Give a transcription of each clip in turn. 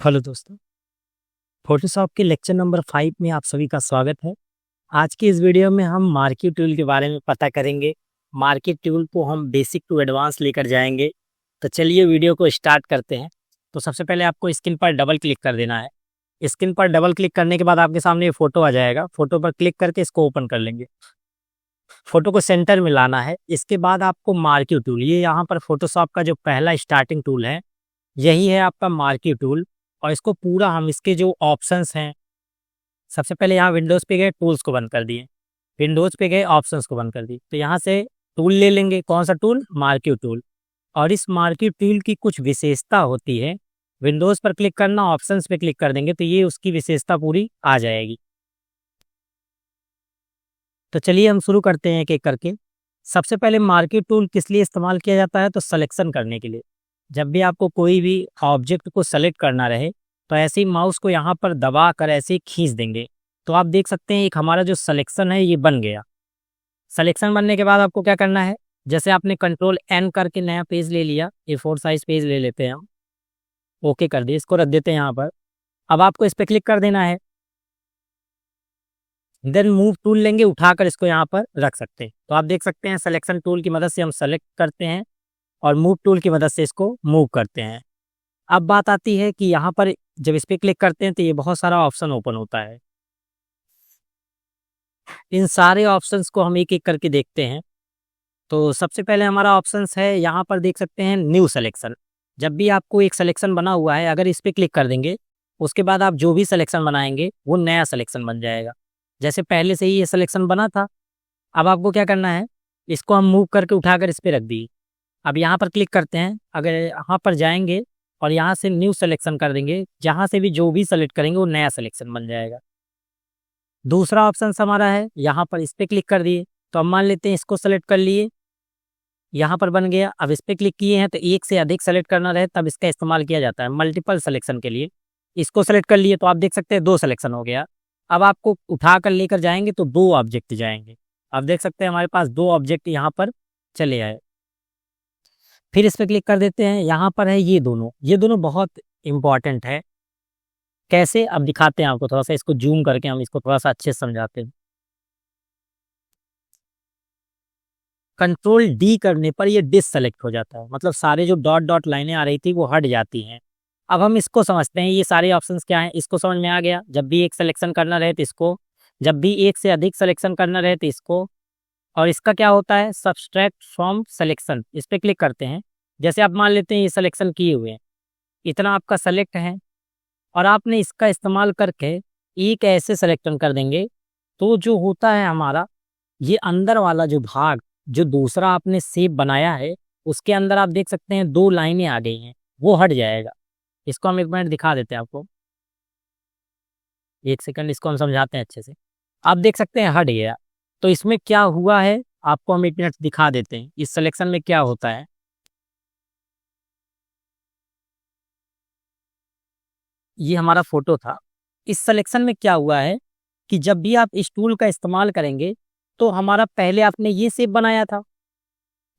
Hello दोस्तों, Photoshop के lecture number 5 में आप सभी का स्वागत है। आज की इस वीडियो में हम मार्की टूल के बारे में पता करेंगे। मार्की टूल को हम बेसिक टू एडवांस लेकर जाएंगे। तो चलिए वीडियो को स्टार्ट करते हैं। तो सबसे पहले आपको स्क्रीन पर डबल क्लिक कर देना है। स्क्रीन पर डबल क्लिक करने के बाद आपके सामने ये फोटो आ जाएगा। फोटो पर क्लिक करके इसको ओपन कर लेंगे। फोटो को सेंटर में लाना है। इसके बाद आपको मार्की टूल, ये यहाँ पर फोटोशॉप का जो पहला स्टार्टिंग टूल है, यही है आपका मार्की टूल। और इसको पूरा हम इसके जो ऑप्शंस हैं, सबसे पहले यहाँ विंडोज़ पे गए, टूल्स को बंद कर दिए। विंडोज़ पे गए, ऑप्शंस को बंद कर दिए। तो यहाँ से टूल ले लेंगे। कौन सा टूल? Marquee tool. और इस मार्की टूल की कुछ विशेषता होती है। विंडोज़ पर क्लिक करना, ऑप्शंस पे क्लिक कर देंगे तो ये उसकी विशेषता पूरी आ जाएगी। तो चलिए हम शुरू करते हैं एक एक करके। सबसे पहले मार्की टूल किस लिए इस्तेमाल किया जाता है? तो सिलेक्शन करने के लिए। जब भी आपको कोई भी ऑब्जेक्ट को सेलेक्ट करना रहे तो ऐसे ही माउस को यहाँ पर दबा कर ऐसे ही खींच देंगे तो आप देख सकते हैं एक हमारा जो सिलेक्शन है ये बन गया। सिलेक्शन बनने के बाद आपको क्या करना है? जैसे आपने कंट्रोल एन करके नया पेज ले लिया, A4 साइज पेज ले लेते हैं हम। ओके कर दिए, इसको रख देते हैं यहाँ पर। अब आपको इस पर क्लिक कर देना है। देन मूव टूल लेंगे, उठाकर इसको यहाँ पर रख सकते हैं। तो आप देख सकते हैं सिलेक्शन टूल की मदद से हम सेलेक्ट करते हैं और मूव टूल की मदद से इसको मूव करते हैं। अब बात आती है कि यहाँ पर जब इस पर क्लिक करते हैं तो ये बहुत सारा ऑप्शन ओपन होता है। इन सारे ऑप्शंस को हम एक एक करके देखते हैं। तो सबसे पहले हमारा ऑप्शंस है, यहाँ पर देख सकते हैं न्यू सिलेक्शन। जब भी आपको एक सिलेक्शन बना हुआ है, अगर इस पर क्लिक कर देंगे उसके बाद आप जो भी सिलेक्शन बनाएंगे वो नया सिलेक्शन बन जाएगा। जैसे पहले से ही ये सिलेक्शन बना था। अब आपको क्या करना है? इसको हम मूव करके उठाकर इस पर रख दिए। अब यहाँ पर क्लिक करते हैं, अगर यहाँ पर जाएंगे और यहाँ से न्यू सिलेक्शन कर देंगे, जहाँ से भी जो भी सेलेक्ट करेंगे वो नया सिलेक्शन बन जाएगा। दूसरा ऑप्शन हमारा है, यहाँ पर इस पर क्लिक कर दिए तो अब मान लेते हैं इसको सेलेक्ट कर लिए, यहाँ पर बन गया। अब इस पर क्लिक किए हैं तो एक से अधिक सेलेक्ट करना रहे तब इसका इस्तेमाल किया जाता है मल्टीपल सिलेक्शन के लिए। इसको सेलेक्ट कर लिए तो आप देख सकते हैं 2 सिलेक्शन हो गया। अब आपको उठा कर लेकर जाएंगे तो 2 ऑब्जेक्ट जाएंगे। अब देख सकते हैं हमारे पास 2 ऑब्जेक्ट यहाँ पर चले आए। फिर इस पर क्लिक कर देते हैं, यहाँ पर है ये दोनों बहुत इंपॉर्टेंट है। कैसे? अब दिखाते हैं आपको, थोड़ा सा इसको जूम करके हम इसको थोड़ा सा अच्छे से समझाते हैं। कंट्रोल डी करने पर ये डिससेलेक्ट हो जाता है, मतलब सारे जो डॉट डॉट लाइनें आ रही थी वो हट जाती हैं। अब हम इसको समझते हैं, ये सारे ऑप्शंस क्या हैं, इसको समझ में आ गया। जब भी एक सिलेक्शन करना रहे तो इसको, जब भी एक से अधिक सिलेक्शन करना रहे तो इसको, और इसका क्या होता है? Subtract from selection. इस पर क्लिक करते हैं। जैसे आप मान लेते हैं ये सिलेक्शन किए हुए हैं, इतना आपका सेलेक्ट है और आपने इसका इस्तेमाल करके एक ऐसे सिलेक्शन कर देंगे तो जो होता है हमारा ये अंदर वाला जो भाग, जो दूसरा आपने शेप बनाया है उसके अंदर आप देख सकते हैं 2 लाइनें आ गई हैं, वो हट जाएगा। इसको हम एक मिनट दिखा देते हैं आपको, एक सेकंड इसको हम समझाते हैं अच्छे से। आप देख सकते हैं हट गया। तो इसमें क्या हुआ है आपको हम एक मिनट दिखा देते हैं, इस सिलेक्शन में क्या होता है। ये हमारा फोटो था। इस सिलेक्शन में क्या हुआ है कि जब भी आप इस टूल का इस्तेमाल करेंगे तो हमारा पहले आपने ये शेप बनाया था,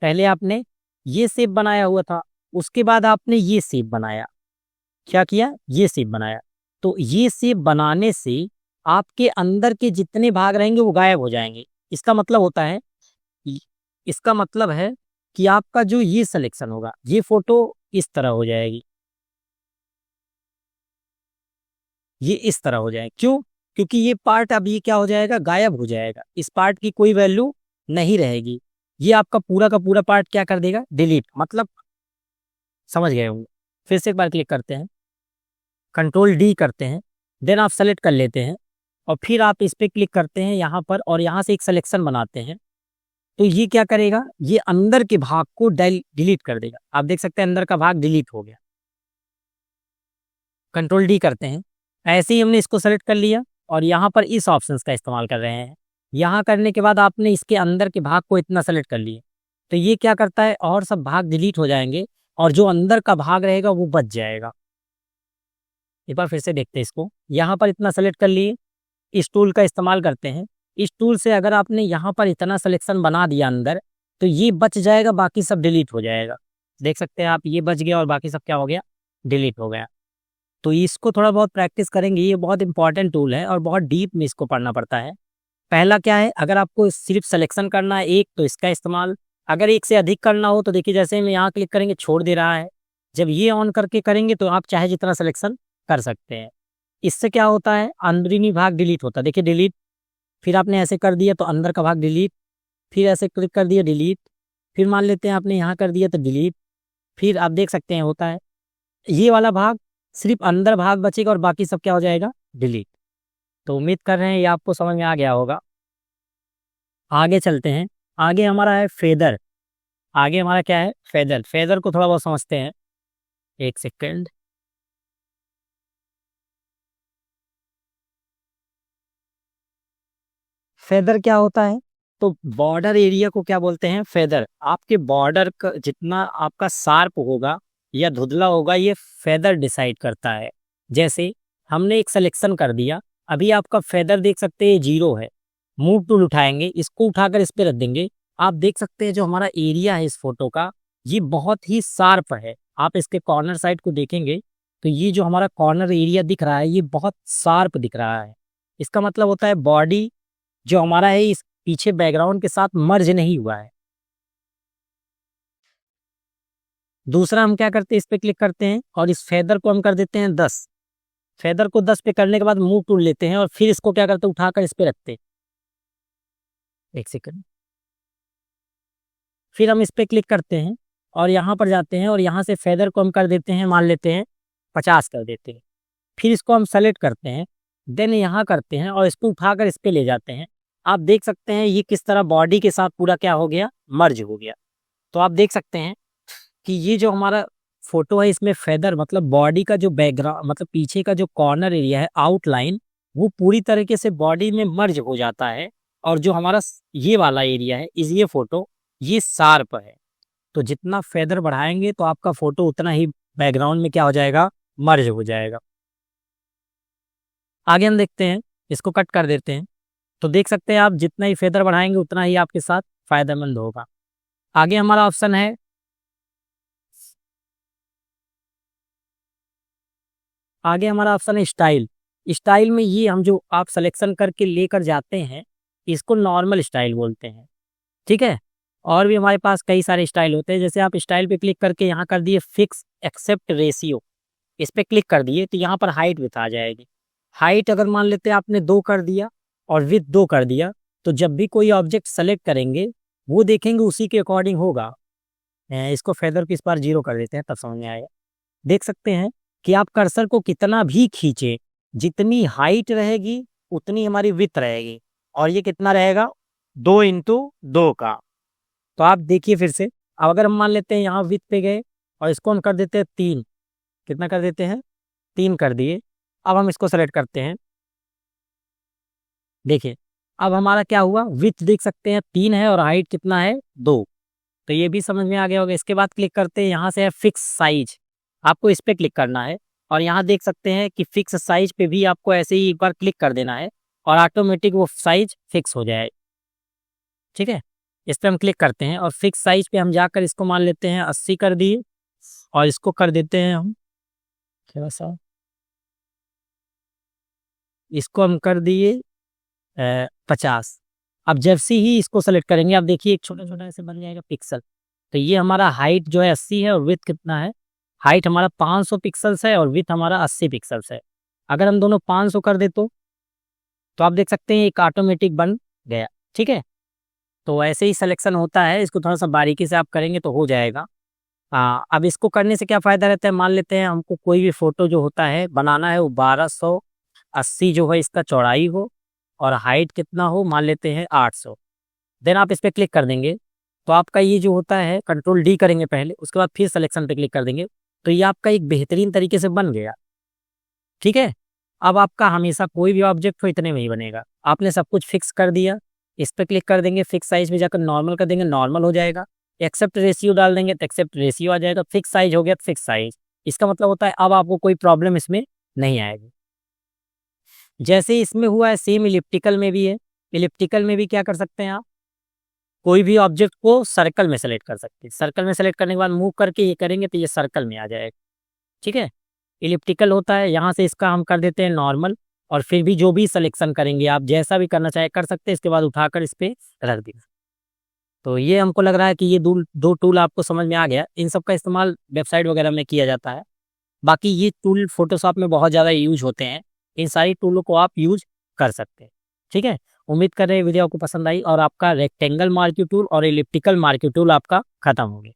पहले आपने ये शेप बनाया हुआ था, उसके बाद आपने ये शेप बनाया। क्या किया? ये शेप बनाया। तो ये शेप बनाने से आपके अंदर के जितने भाग रहेंगे वो गायब हो जाएंगे। इसका मतलब होता है, इ- इसका मतलब है कि आपका जो ये सिलेक्शन होगा, ये फोटो इस तरह हो जाएगी, ये इस तरह हो जाए। क्यों? क्योंकि ये पार्ट अब ये क्या हो जाएगा? गायब हो जाएगा। इस पार्ट की कोई वैल्यू नहीं रहेगी। ये आपका पूरा का पूरा पार्ट क्या कर देगा? डिलीट। मतलब समझ गए होंगे। फिर से एक बार क्लिक करते हैं, कंट्रोल डी करते हैं, देन आप सेलेक्ट कर लेते हैं और फिर आप इस पर क्लिक करते हैं यहाँ पर और यहाँ से एक सिलेक्शन बनाते हैं। तो ये क्या करेगा? ये अंदर के भाग को डिलीट कर देगा। आप देख सकते हैं अंदर का भाग डिलीट हो गया। कंट्रोल डी करते हैं, ऐसे ही हमने इसको सेलेक्ट कर लिया और यहाँ पर इस ऑप्शंस का इस्तेमाल कर रहे हैं। यहाँ करने के बाद आपने इसके अंदर के भाग को इतना सेलेक्ट कर लिया तो ये क्या करता है, और सब भाग डिलीट हो जाएंगे और जो अंदर का भाग रहेगा वो बच जाएगा। एक बार फिर से देखते हैं इसको, यहाँ पर इतना सेलेक्ट कर लिए, इस टूल का इस्तेमाल करते हैं। इस टूल से अगर आपने यहाँ पर इतना सिलेक्शन बना दिया अंदर तो ये बच जाएगा, बाकी सब डिलीट हो जाएगा। देख सकते हैं आप, ये बच गया और बाकी सब क्या हो गया? डिलीट हो गया। तो इसको थोड़ा बहुत प्रैक्टिस करेंगे, ये बहुत इंपॉर्टेंट टूल है और बहुत डीप में इसको पढ़ना पड़ता है। पहला क्या है, अगर आपको सिर्फ सिलेक्शन करना है एक, तो इसका इस्तेमाल। अगर एक से अधिक करना हो तो देखिए जैसे मैं यहाँ क्लिक करेंगे छोड़ दे रहा है। जब ये ऑन करके करेंगे तो आप चाहे जितना सिलेक्शन कर सकते हैं। इससे क्या होता है, अंदरूनी भाग डिलीट होता है। देखिए डिलीट, फिर आपने ऐसे कर दिया तो अंदर का भाग डिलीट, फिर ऐसे क्लिक कर दिया डिलीट, फिर मान लेते हैं आपने यहाँ कर दिया तो डिलीट, फिर आप देख सकते हैं होता है ये वाला भाग, सिर्फ अंदर भाग बचेगा और बाकी सब क्या हो जाएगा, डिलीट। तो उम्मीद कर रहे हैं ये आपको समझ में आ गया होगा। आगे चलते हैं। आगे हमारा है फेदर। आगे हमारा क्या है, फेदर। फेदर को थोड़ा बहुत समझते हैं, एक सेकेंड। फेदर क्या होता है, तो बॉर्डर एरिया को क्या बोलते हैं, फेदर। आपके बॉर्डर का जितना आपका शार्प होगा या धुंधला होगा, ये फेदर डिसाइड करता है। जैसे हमने एक सिलेक्शन कर दिया, अभी आपका फेदर देख सकते हैं 0 है। मूव टूल उठाएंगे, इसको उठाकर इस पे रख देंगे, आप देख सकते हैं जो हमारा एरिया है इस फोटो का, ये बहुत ही शार्प है। आप इसके कॉर्नर साइड को देखेंगे तो ये जो हमारा कॉर्नर एरिया दिख रहा है ये बहुत शार्प दिख रहा है। इसका मतलब होता है बॉडी जो हमारा है इस पीछे बैकग्राउंड के साथ मर्ज नहीं हुआ है। दूसरा हम क्या करते हैं, इस पे क्लिक करते हैं और इस फेदर को हम कर देते हैं 10। फेदर को 10 पे करने के बाद मूव टूल लेते हैं और फिर इसको क्या करते हैं, उठाकर इस पे रखते हैं। एक सेकंड, फिर हम इस पे क्लिक करते हैं और यहाँ पर जाते हैं और यहाँ से फेदर को हम कर देते हैं, मान लेते हैं 50 कर देते हैं। फिर इसको हम सेलेक्ट करते हैं, देन यहाँ करते हैं और इसको उठाकर इस पे ले जाते हैं। आप देख सकते हैं ये किस तरह बॉडी के साथ पूरा क्या हो गया, मर्ज हो गया। तो आप देख सकते हैं कि ये जो हमारा फोटो है इसमें फेदर मतलब बॉडी का जो बैकग्राउंड मतलब पीछे का जो कॉर्नर एरिया है, आउटलाइन, वो पूरी तरीके से बॉडी में मर्ज हो जाता है। और जो हमारा ये वाला एरिया है इस ये फोटो, ये शार्प है। तो जितना फेदर बढ़ाएंगे तो आपका फोटो उतना ही बैकग्राउंड में क्या हो जाएगा, मर्ज हो जाएगा। आगे हम देखते हैं, इसको कट कर देते हैं। तो देख सकते हैं आप जितना ही फेदर बढ़ाएंगे उतना ही आपके साथ फायदेमंद होगा। आगे हमारा ऑप्शन है, आगे हमारा ऑप्शन है स्टाइल। स्टाइल में ये हम जो आप सिलेक्शन करके लेकर जाते हैं इसको नॉर्मल स्टाइल बोलते हैं, ठीक है। और भी हमारे पास कई सारे स्टाइल होते हैं, जैसे आप स्टाइल पे क्लिक करके यहाँ कर दिए फिक्स एक्सेप्ट रेशियो, इस पे क्लिक कर दिए तो यहाँ पर हाइट विथ आ जाएगी। हाइट अगर मान लेते हैं आपने 2 कर दिया और विथ 2 कर दिया, तो जब भी कोई ऑब्जेक्ट सेलेक्ट करेंगे वो देखेंगे उसी के अकॉर्डिंग होगा। इसको फेदर को इस बार 0 कर देते हैं तब समझ में आएगा। देख सकते हैं कि आप कर्सर को कितना भी खींचे, जितनी हाइट रहेगी उतनी हमारी विथ रहेगी, और ये कितना रहेगा, 2x2 का। तो आप देखिए फिर से, अब अगर हम मान लेते हैं यहाँ विथ पे गए और इसको हम कर देते हैं 3, कितना कर देते हैं, 3 कर दिए। अब हम इसको सेलेक्ट करते हैं, देखिए अब हमारा क्या हुआ, विथ देख सकते हैं 3 है और हाइट कितना है, 2। तो ये भी समझ में आ गया होगा। इसके बाद क्लिक करते हैं, यहाँ से है फिक्स साइज, आपको इस पे क्लिक करना है और यहाँ देख सकते हैं कि फिक्स साइज पे भी आपको ऐसे ही एक बार क्लिक कर देना है और ऑटोमेटिक वो साइज फिक्स हो जाए, ठीक है। इस पे हम क्लिक करते हैं और फिक्स साइज पे हम जाकर इसको मान लेते हैं 80 कर दिए और इसको कर देते हैं हम थोड़ा सा, इसको हम कर दिए 50। अब जैसे ही इसको सेलेक्ट करेंगे आप देखिए एक छोटा छोटा ऐसे बन जाएगा पिक्सल। तो ये हमारा हाइट जो है 80 है और विथ कितना है, हाइट हमारा 500 पिक्सल्स है और विथ हमारा 80 पिक्सल्स है। अगर हम दोनों 500 कर दे तो आप देख सकते हैं एक ऑटोमेटिक बन गया, ठीक है। तो ऐसे ही सिलेक्शन होता है, इसको थोड़ा सा बारीकी से आप करेंगे तो हो जाएगा। अब इसको करने से क्या फ़ायदा रहता है, मान लेते हैं हमको कोई भी फ़ोटो जो होता है बनाना है वो 1280 जो है इसका चौड़ाई हो और हाइट कितना हो, मान लेते हैं 800। देन आप इस पर क्लिक कर देंगे तो आपका ये जो होता है कंट्रोल D करेंगे पहले, उसके बाद फिर सिलेक्शन पे क्लिक कर देंगे तो ये आपका एक बेहतरीन तरीके से बन गया, ठीक है। अब आपका हमेशा कोई भी ऑब्जेक्ट हो इतने में ही बनेगा। आपने सब कुछ फिक्स कर दिया, इस पर क्लिक कर देंगे, फिक्स साइज में जाकर नॉर्मल कर देंगे, नॉर्मल हो जाएगा। एक्सेप्ट रेशियो डाल देंगे तो एक्सेप्ट रेशियो आ जाएगा, फिक्स साइज हो गया तो फिक्स साइज। इसका मतलब होता है अब आपको कोई प्रॉब्लम इसमें नहीं आएगी। जैसे इसमें हुआ है सेम इलिप्टिकल में भी है। इलिप्टिकल में भी क्या कर सकते हैं आप, कोई भी ऑब्जेक्ट को सर्कल में सेलेक्ट कर सकते हैं। सर्कल में सेलेक्ट करने के बाद मूव करके ये करेंगे तो ये सर्कल में आ जाएगा, ठीक है। इलिप्टिकल होता है, यहाँ से इसका हम कर देते हैं नॉर्मल, और फिर भी जो भी सिलेक्शन करेंगे आप जैसा भी करना चाहे कर सकते हैं, इसके बाद उठाकर इस पे रख दिया। तो ये हमको लग रहा है कि ये दो टूल आपको समझ में आ गया। इन सब का इस्तेमाल वेबसाइट वगैरह में किया जाता है। बाकी ये टूल फोटोशॉप में बहुत ज़्यादा यूज होते हैं। इन सारी टूलों को आप यूज कर सकते हैं। ठीक है, उम्मीद कर रहे हैं वीडियो आपको पसंद आई और आपका रेक्टेंगल मार्क्यू टूल और इलिप्टिकल मार्क्यू टूल आपका खत्म हो गया।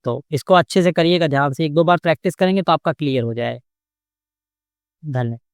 तो इसको अच्छे से करिएगा, ध्यान से 1-2 बार प्रैक्टिस करेंगे तो आपका क्लियर हो जाए। धन्यवाद।